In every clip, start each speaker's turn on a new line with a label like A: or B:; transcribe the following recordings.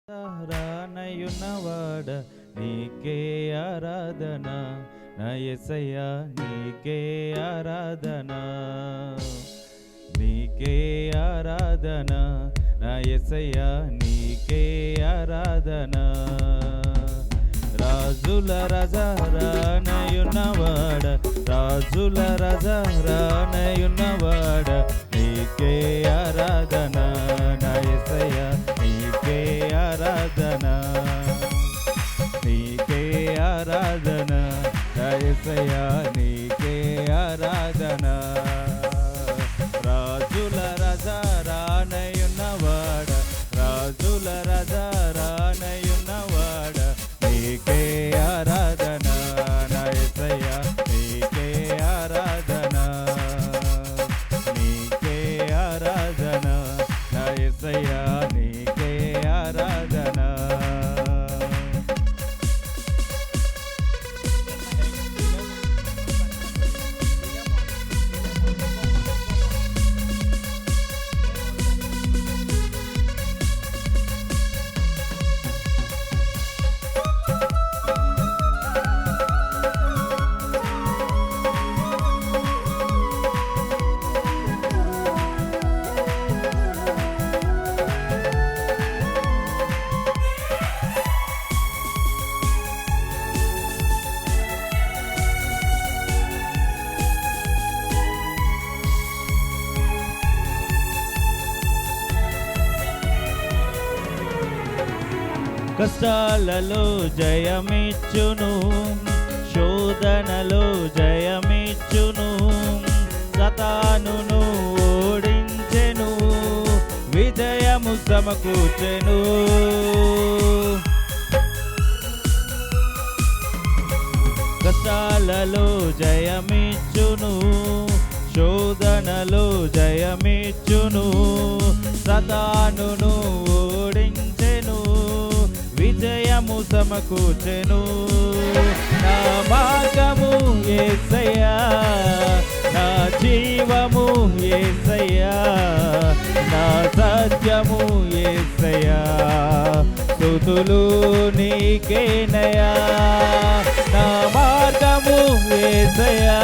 A: రానయున్నవాడ నీకే ఆరాధన, నా యేసయ్యా నీకే ఆరాధన, నీకే ఆరాధన, నా యేసయ్యా నీకే ఆరాధన. రాజుల రాజా రానయున్నవాడ, రాజుల రాజా రానయున్నవాడ నీకే ఆరాధన, నా యేసయ్యా నీకే ఆరాధన, నీకే ఆరాధన, నా యేసయ్యా నీకే ఆరాధన. రాజుల రాజా రానయున్నవాడ, రాజుల రాజా రానయున్నవాడ నీకే ఆరాధన, నా యేసయ్యా నీకే ఆరాధన, నీకే ఆరాధన, నా యేసయ్యా నీకే ఆరాధన. కష్టాలలో జయమిచ్చును, శోధనలో జయమిచ్చును, సతానును ఓడించెను, విజయము సమకూర్చెను. కష్టాలలో జయమిచ్చును, శోధనలో జయమిచ్చును, సతానును ఓడించెను, విజయము సమకూర్చెను. నా మార్గము యేసయ్యా, నా జీవము యేసయ్యా, నా సత్యము యేసయ్యా, స్తుతులు నీకేనయ్యా. నా మార్గము యేసయ్యా,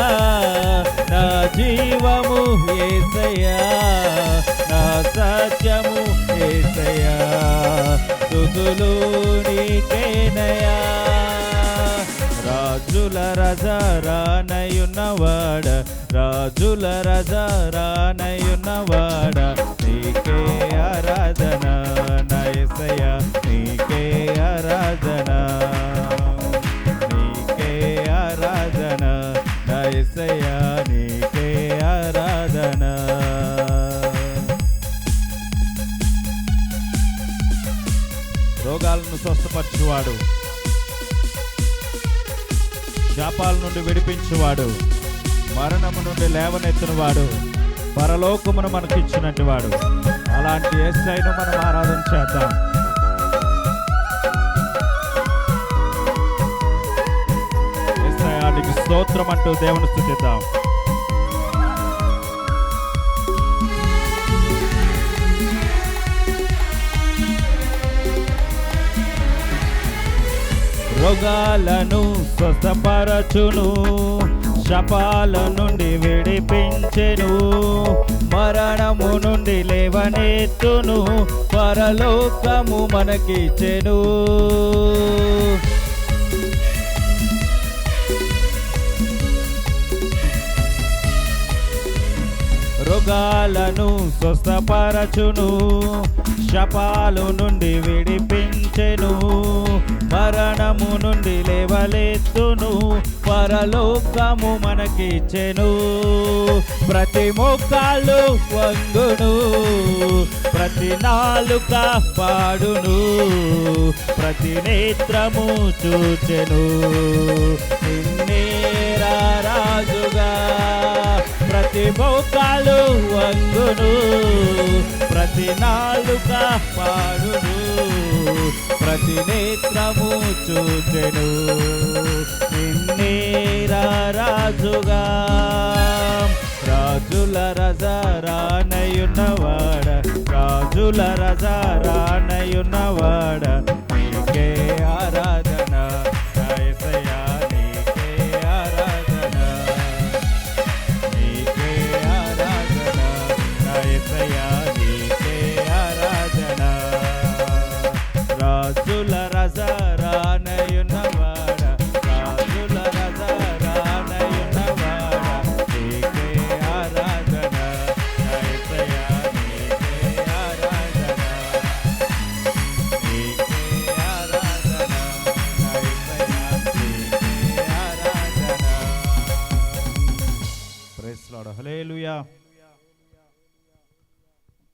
A: నా జీవము యేసయ్యా, నా సత్యము యేసయ్యా, స్తుతులు నీకేనయ్యా. రాజుల రాజా రానయున్నవాడ, రాజుల రాజా రానయున్నవాడ నీకే ఆరాధన, నా యేసయ్యా నీకే ఆరాధన, నీకే ఆరాధన, నా యేసయ్యా నీకే ఆరాధన. రోగాలను స్వస్థపరచువాడు, శాపాల నుండి విడిపించువాడు, మరణము నుండి లేవనెత్తినవాడు, పరలోకమును మనకి ఇచ్చినట్టు వాడు. అలాంటి యేసయ్యను మనం ఆరాధన చేద్దాం. యేసయ్యానికి స్తోత్రం అంటూ దేవుని స్తుతిద్దాం. రోగాలను స్వస్థపరచును, శాపాల నుండి విడిపించెను, మరణము నుండి లేవనెత్తును, పరలోకము మనకిచ్చెను. రోగాలను స్వస్థపరచును, శాపాలు నుండి విడిపించెను, మరణము నుండి లేవలెత్తును, పరలోకము మనకిచ్చెను. ప్రతి మోకాలు వంగును, ప్రతి నాలుక పాడును, ప్రతి నేత్రము చూచెను నిన్నే రాజుగా. ప్రతి మోకాలు వంగును, ప్రతి నాలుక పాడును, ప్రతి నేత్రము చూచెను నిన్నే రాజుగా. రాజుల రాజుల రజా రానయున్నవాడ రాజుల రజా రానయున్నవాడ